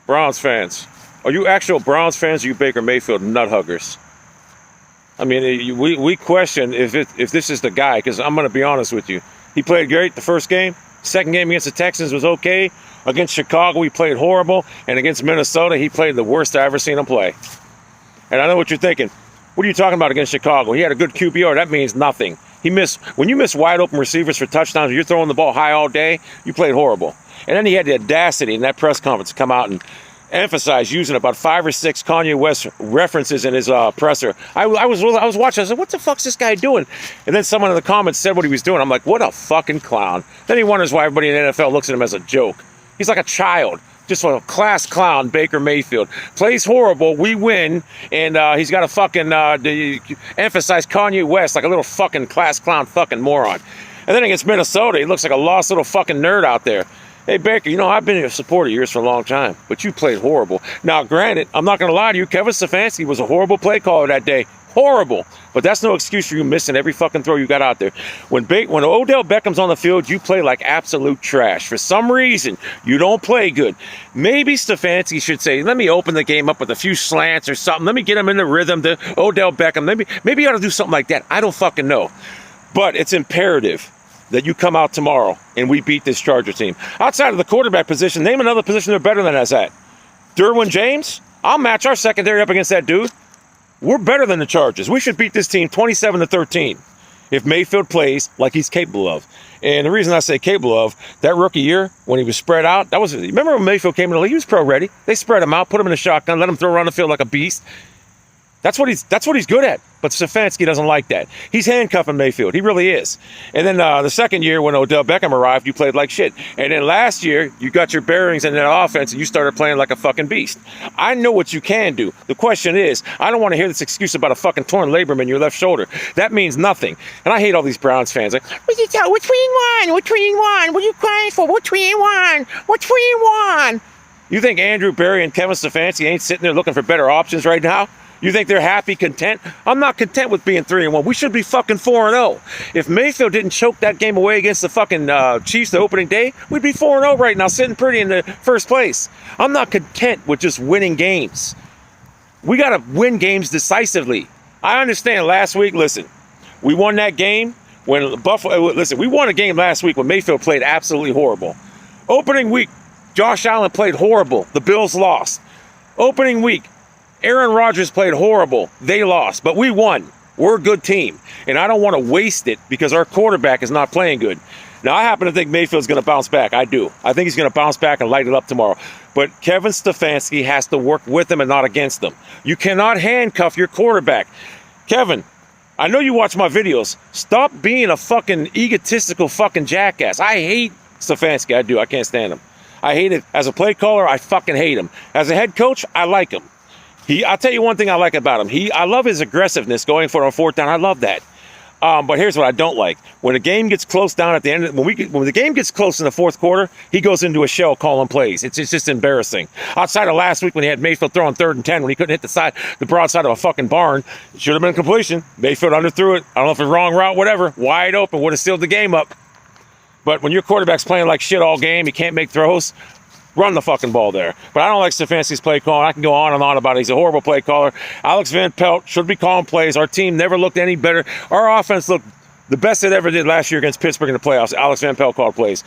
Browns fans. Are you actual Browns fans or you Baker Mayfield nut huggers? I mean, we question if this is the guy, because I'm going to be honest with you. He played great the first game. Second game against the Texans was okay. Against Chicago, he played horrible. And against Minnesota, he played the worst I ever seen him play. And I know what you're thinking. What are you talking about against Chicago? He had a good QBR. That means nothing. When you miss wide open receivers for touchdowns, you're throwing the ball high all day, you played horrible. And then he had the audacity in that press conference to come out and emphasize using about 5 or 6 Kanye West references in his presser. I was watching. I said, what the fuck's this guy doing? And then someone in the comments said what he was doing. I'm like, what a fucking clown. Then he wonders why everybody in the NFL looks at him as a joke. He's like a child. Just a class clown, Baker Mayfield. Plays horrible, we win, and he's got to fucking emphasize Kanye West like a little fucking class clown fucking moron. And then against Minnesota, he looks like a lost little fucking nerd out there. Hey, Baker, you know, I've been a supporter of yours for a long time, but you played horrible. Now, granted, I'm not going to lie to you, Kevin Stefanski was a horrible play caller that day. Horrible. But that's no excuse for you missing every fucking throw you got out there. When Odell Beckham's on the field, you play like absolute trash. For some reason, you don't play good. Maybe Stefanski should say, let me open the game up with a few slants or something. Let me get him in the rhythm to Odell Beckham. Maybe you ought to do something like that. I don't fucking know. But it's imperative that you come out tomorrow and we beat this Charger team. Outside of the quarterback position, name another position they're better than us at. Derwin James? I'll match our secondary up against that dude. We're better than the Chargers. We should beat this team 27-13 if Mayfield plays like he's capable of. And the reason I say capable of, that rookie year when he was spread out, remember when Mayfield came in the league? He was pro ready. They spread him out, put him in a shotgun, let him throw around the field like a beast. That's what he's good at. But Stefanski doesn't like that. He's handcuffing Mayfield. He really is. And then the second year when Odell Beckham arrived, you played like shit. And then last year, you got your bearings in that offense and you started playing like a fucking beast. I know what you can do. The question is, I don't want to hear this excuse about a fucking torn labrum in your left shoulder. That means nothing. And I hate all these Browns fans. Like, which one? Which one? What are you crying for? Which one? Which one? You think Andrew Berry and Kevin Stefanski ain't sitting there looking for better options right now? You think they're happy, content? I'm not content with being 3-1. We should be fucking 4-0. If Mayfield didn't choke that game away against the fucking Chiefs the opening day, we'd be 4-0 right now, sitting pretty in the first place. I'm not content with just winning games. We got to win games decisively. I understand last week, listen, we won that game when Buffalo, listen, we won a game last week when Mayfield played absolutely horrible. Opening week, Josh Allen played horrible. The Bills lost. Opening week, Aaron Rodgers played horrible. They lost, but we won. We're a good team, and I don't want to waste it because our quarterback is not playing good. Now, I happen to think Mayfield's going to bounce back. I do. I think he's going to bounce back and light it up tomorrow. But Kevin Stefanski has to work with him and not against him. You cannot handcuff your quarterback. Kevin, I know you watch my videos. Stop being a fucking egotistical fucking jackass. I hate Stefanski. I do. I can't stand him. I hate it. As a play caller, I fucking hate him. As a head coach, I like him. I'll tell you one thing I like about him. I love his aggressiveness going for it on fourth down. I love that. But here's what I don't like. When the game gets close down at the end, when the game gets close in the fourth quarter, he goes into a shell calling plays. It's just embarrassing. Outside of last week when he had Mayfield throwing 3rd and 10 when he couldn't hit the broad side of a fucking barn, it should have been a completion. Mayfield underthrew it. I don't know if it's wrong route, whatever. Wide open, would have sealed the game up. But when your quarterback's playing like shit all game, he can't make throws. Run the fucking ball there. But I don't like Stefanski's play calling. I can go on and on about it. He's a horrible play caller. Alex Van Pelt should be calling plays. Our team never looked any better. Our offense looked the best it ever did last year against Pittsburgh in the playoffs. Alex Van Pelt called plays.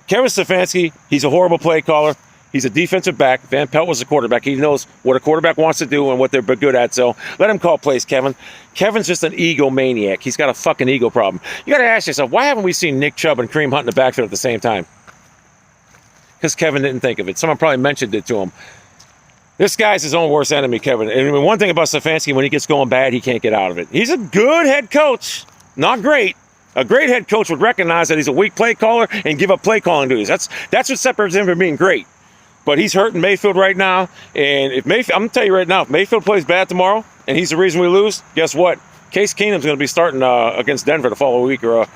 Kevin Stefanski, he's a horrible play caller. He's a defensive back. Van Pelt was a quarterback. He knows what a quarterback wants to do and what they're good at. So let him call plays, Kevin. Kevin's just an egomaniac. He's got a fucking ego problem. You got to ask yourself, why haven't we seen Nick Chubb and Kareem Hunt in the backfield at the same time? Because Kevin didn't think of it. Someone probably mentioned it to him. This guy's his own worst enemy, Kevin. And one thing about Stefanski, when he gets going bad, he can't get out of it. He's a good head coach. Not great. A great head coach would recognize that he's a weak play caller and give up play calling duties. That's what separates him from being great. But he's hurting Mayfield right now. And I'm going to tell you right now, if Mayfield plays bad tomorrow and he's the reason we lose, guess what? Case Keenum's going to be starting against Denver the following week or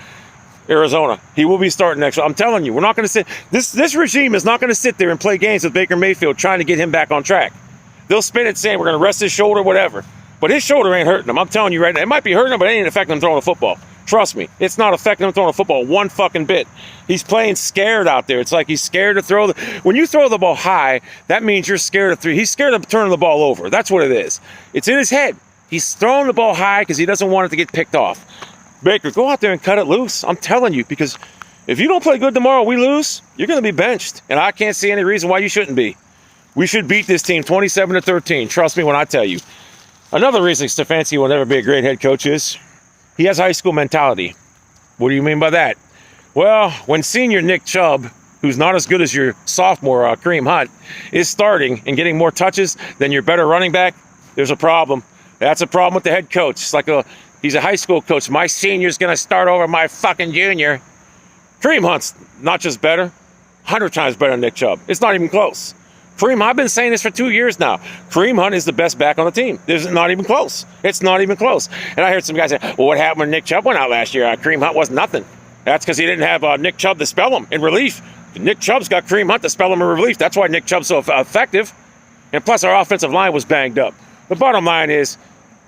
Arizona. He will be starting next. I'm telling you, we're not going to sit. This regime is not going to sit there and play games with Baker Mayfield trying to get him back on track. They'll spin it saying we're going to rest his shoulder, whatever. But his shoulder ain't hurting him. I'm telling you right now. It might be hurting him, but it ain't affecting him throwing the football. Trust me, it's not affecting him throwing a football one fucking bit. He's playing scared out there. It's like he's scared to throw when you throw the ball high, that means you're scared of he's scared of turning the ball over. That's what it is. It's in his head. He's throwing the ball high because he doesn't want it to get picked off. Baker, go out there and cut it loose. I'm telling you, because if you don't play good tomorrow, we lose, you're going to be benched. And I can't see any reason why you shouldn't be. We should beat this team 27-13. Trust me when I tell you. Another reason Stefanski will never be a great head coach is he has high school mentality. What do you mean by that? Well, when senior Nick Chubb, who's not as good as your sophomore Kareem Hunt, is starting and getting more touches than your better running back, there's a problem. That's a problem with the head coach. It's like he's a high school coach. My senior's going to start over my fucking junior. Kareem Hunt's not just better, 100 times better than Nick Chubb. It's not even close. Kareem, I've been saying this for 2 years now. Kareem Hunt is the best back on the team. It's not even close. It's not even close. And I heard some guys say, well, what happened when Nick Chubb went out last year? Kareem Hunt was nothing. That's because he didn't have Nick Chubb to spell him in relief. Nick Chubb's got Kareem Hunt to spell him in relief. That's why Nick Chubb's so effective. And plus, our offensive line was banged up. The bottom line is,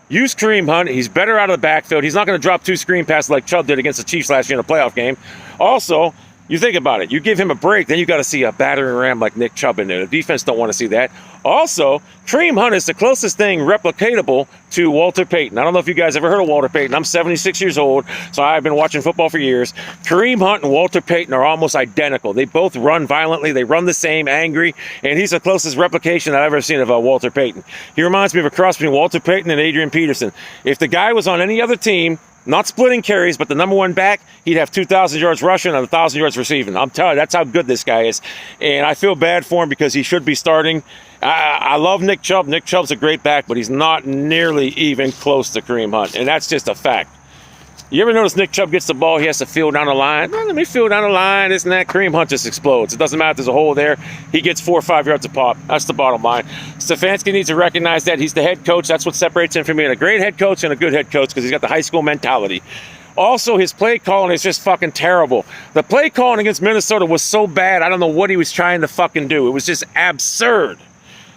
use Kareem Hunt. He's better out of the backfield. He's not going to drop 2 screen passes like Chubb did against the Chiefs last year in a playoff game. Also, you think about it. You give him a break, then you got to see a battering ram like Nick Chubb in there. The defense don't want to see that. Also, Kareem Hunt is the closest thing replicatable to Walter Payton. I don't know if you guys ever heard of Walter Payton. I'm 76 years old, so I've been watching football for years. Kareem Hunt and Walter Payton are almost identical. They both run violently. They run the same, angry, and he's the closest replication I've ever seen of Walter Payton. He reminds me of a cross between Walter Payton and Adrian Peterson. If the guy was on any other team, not splitting carries, but the number one back, he'd have 2,000 yards rushing and 1,000 yards receiving. I'm telling you, that's how good this guy is. And I feel bad for him because he should be starting. I love Nick Chubb. Nick Chubb's a great back, but he's not nearly even close to Kareem Hunt. And that's just a fact. You ever notice Nick Chubb gets the ball, he has to field down the line? Well, let me field down the line, isn't that? Kareem Hunt just explodes. It doesn't matter if there's a hole there. He gets 4 or 5 yards a pop. That's the bottom line. Stefanski needs to recognize that. He's the head coach. That's what separates him from being a great head coach and a good head coach because he's got the high school mentality. Also, his play calling is just fucking terrible. The play calling against Minnesota was so bad, I don't know what he was trying to fucking do. It was just absurd.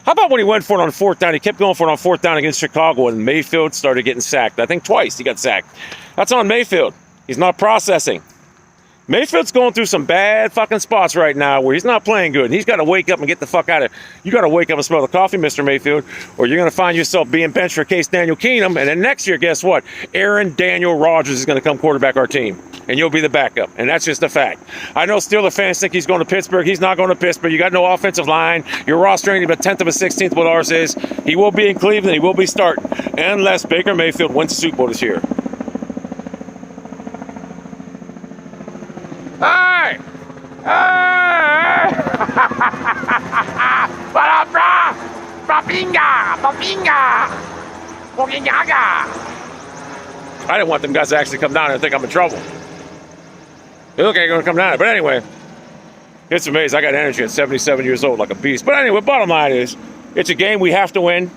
How about when he went for it on 4th down? He kept going for it on 4th down against Chicago, and Mayfield started getting sacked. I think twice he got sacked. That's on Mayfield. He's not processing. Mayfield's going through some bad fucking spots right now where he's not playing good. And he's got to wake up and get the fuck out of it. You got to wake up and smell the coffee, Mr. Mayfield, or you're going to find yourself being benched for Case Daniel Keenum. And then next year, guess what? Aaron Daniel Rodgers is going to come quarterback our team. And you'll be the backup. And that's just a fact. I know Steelers fans think he's going to Pittsburgh. He's not going to Pittsburgh. You got no offensive line. Your roster ain't even a 10th of a 16th what ours is. He will be in Cleveland. He will be starting. Unless Baker Mayfield wins the Super Bowl this year. Hey! Hey! I didn't want them guys to actually come down and think I'm in trouble. They look like they're going to come down. But anyway, it's amazing. I got energy at 77 years old like a beast. But anyway, bottom line is, it's a game we have to win.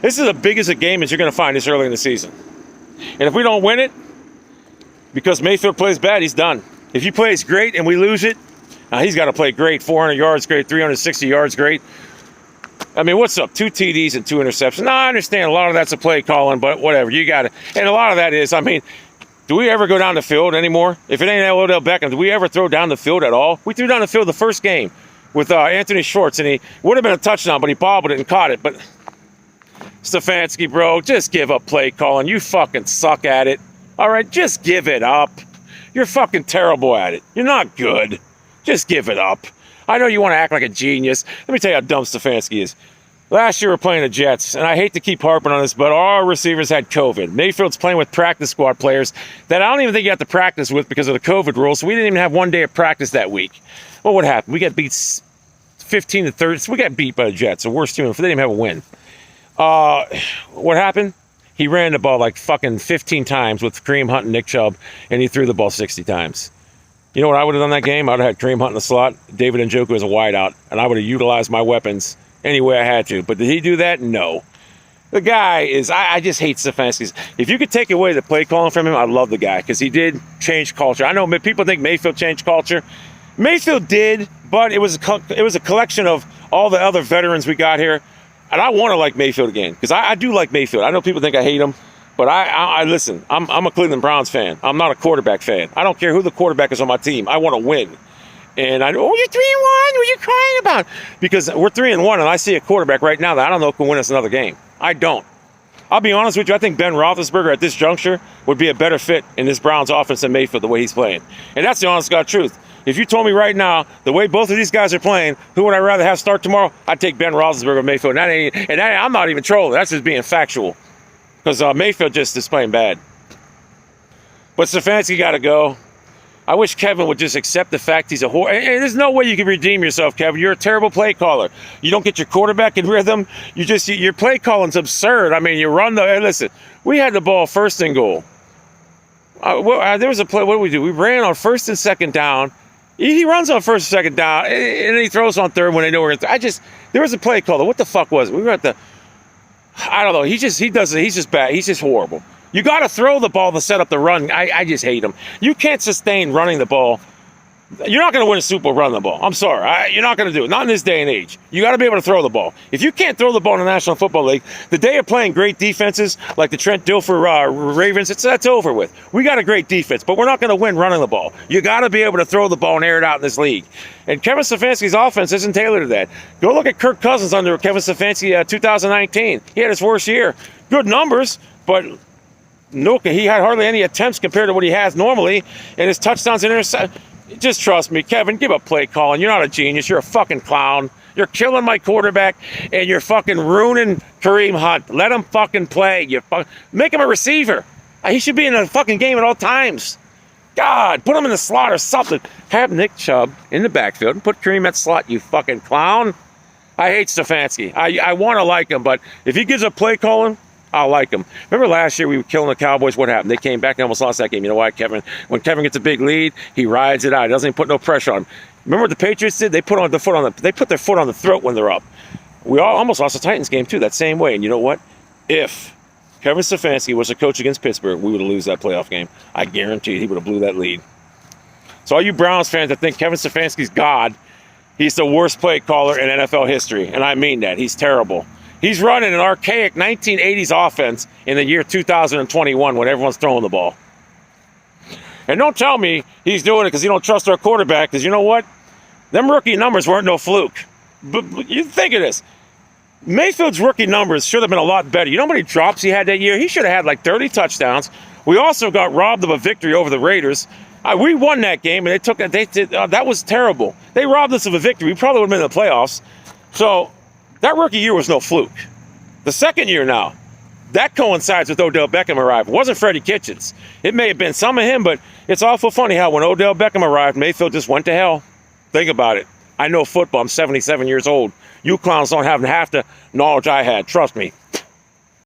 This is as big as a game as you're going to find this early in the season. And if we don't win it, because Mayfield plays bad, he's done. If he plays great and we lose it, he's got to play great. 400 yards great, 360 yards great. I mean, what's up? 2 TDs and 2 interceptions. Now, I understand a lot of that's a play calling, but whatever. You got it. And a lot of that is, I mean, do we ever go down the field anymore? If it ain't Odell Beckham, do we ever throw down the field at all? We threw down the field the first game with Anthony Schwartz, and he would have been a touchdown, but he bobbled it and caught it. But Stefanski, bro, just give up play calling. You fucking suck at it. All right, just give it up. You're fucking terrible at it. You're not good. Just give it up. I know you want to act like a genius. Let me tell you how dumb Stefanski is. Last year we were playing the Jets, and I hate to keep harping on this, but our receivers had COVID. Mayfield's playing with practice squad players that I don't even think you have to practice with because of the COVID rules, so we didn't even have one day of practice that week. Well, what happened? We got beat 15-30. So we got beat by the Jets, the worst team. They didn't even have a win. What happened? He ran the ball like fucking 15 times with Kareem Hunt and Nick Chubb, and he threw the ball 60 times. You know what I would have done that game? I would have had Kareem Hunt in the slot, David Njoku as a wideout, and I would have utilized my weapons any way I had to. But did he do that? No. The guy is, I just hate Stefanski. If you could take away the play calling from him, I love the guy because he did change culture. I know people think Mayfield changed culture. Mayfield did, but it was a collection of all the other veterans we got here. And I want to like Mayfield again because I do like Mayfield. I know people think I hate him, But I listen, I'm a Cleveland Browns fan. I'm not a quarterback fan. I don't care who the quarterback is on my team. I want to win. And I know, oh, you're 3-1. What are you crying about? Because we're 3-1, and I see a quarterback right now that I don't know can win us another game. I don't. I'll be honest with you. I think Ben Roethlisberger at this juncture would be a better fit in this Browns offense than Mayfield the way he's playing. And that's the honest God truth. If you told me right now, the way both of these guys are playing, who would I rather have start tomorrow? I'd take Ben Roethlisberger or Mayfield. I'm not even trolling. That's just being factual. Because Mayfield just is playing bad. But Stefanski got to go. I wish Kevin would just accept the fact he's a whore. And there's no way you can redeem yourself, Kevin. You're a terrible play caller. You don't get your quarterback in rhythm. Your play calling's absurd. I mean, you run the. Hey, listen, we had the ball first and goal. There was a play. What did we do? We ran on first and second down. He runs on first and second down, and then he throws on third when they know we're going to. There was a play caller. What the fuck was it? We were at the. I don't know. He's just bad. He's just horrible. You got to throw the ball to set up the run. I just hate him. You can't sustain running the ball. You're not going to win a Super Bowl running the ball. I'm sorry. You're not going to do it. Not in this day and age. You got to be able to throw the ball. If you can't throw the ball in the National Football League, the day of playing great defenses like the Trent Dilfer Ravens, that's over with. We got a great defense, but we're not going to win running the ball. You got to be able to throw the ball and air it out in this league. And Kevin Stefanski's offense isn't tailored to that. Go look at Kirk Cousins under Kevin Stefanski 2019. He had his worst year. Good numbers, but no, he had hardly any attempts compared to what he has normally, and his touchdowns and interceptions. Just trust me, Kevin, give up play calling. You're not a genius. You're a fucking clown. You're killing my quarterback, and you're fucking ruining Kareem Hunt. Let him fucking play. Make him a receiver. He should be in a fucking game at all times. God, put him in the slot or something. Have Nick Chubb in the backfield and put Kareem at slot, you fucking clown. I hate Stefanski. I want to like him, but if he gives up play calling, I'll like him. Remember last year we were killing the Cowboys? What happened? They came back and almost lost that game. You know why, Kevin? When Kevin gets a big lead, he rides it out. He doesn't even put no pressure on him. Remember what the Patriots did? They put their foot on the throat when they're up. We almost lost the Titans game too, that same way. And you know what? If Kevin Stefanski was a coach against Pittsburgh, we would have lost that playoff game. I guarantee he would have blew that lead. So all you Browns fans that think Kevin Stefanski's God, he's the worst play caller in NFL history. And I mean that. He's terrible. He's running an archaic 1980s offense in the year 2021 when everyone's throwing the ball. And don't tell me he's doing it because he don't trust our quarterback, because you know what? Them rookie numbers weren't no fluke. But you think of this. Mayfield's rookie numbers should have been a lot better. You know how many drops he had that year? He should have had like 30 touchdowns. We also got robbed of a victory over the Raiders. We won that game, and that was terrible. They robbed us of a victory. We probably would have been in the playoffs. So that rookie year was no fluke. The second year now, that coincides with Odell Beckham arriving. It wasn't Freddie Kitchens. It may have been some of him, but it's awful funny how when Odell Beckham arrived, Mayfield just went to hell. Think about it. I know football. I'm 77 years old. You clowns don't have half the knowledge I had. Trust me.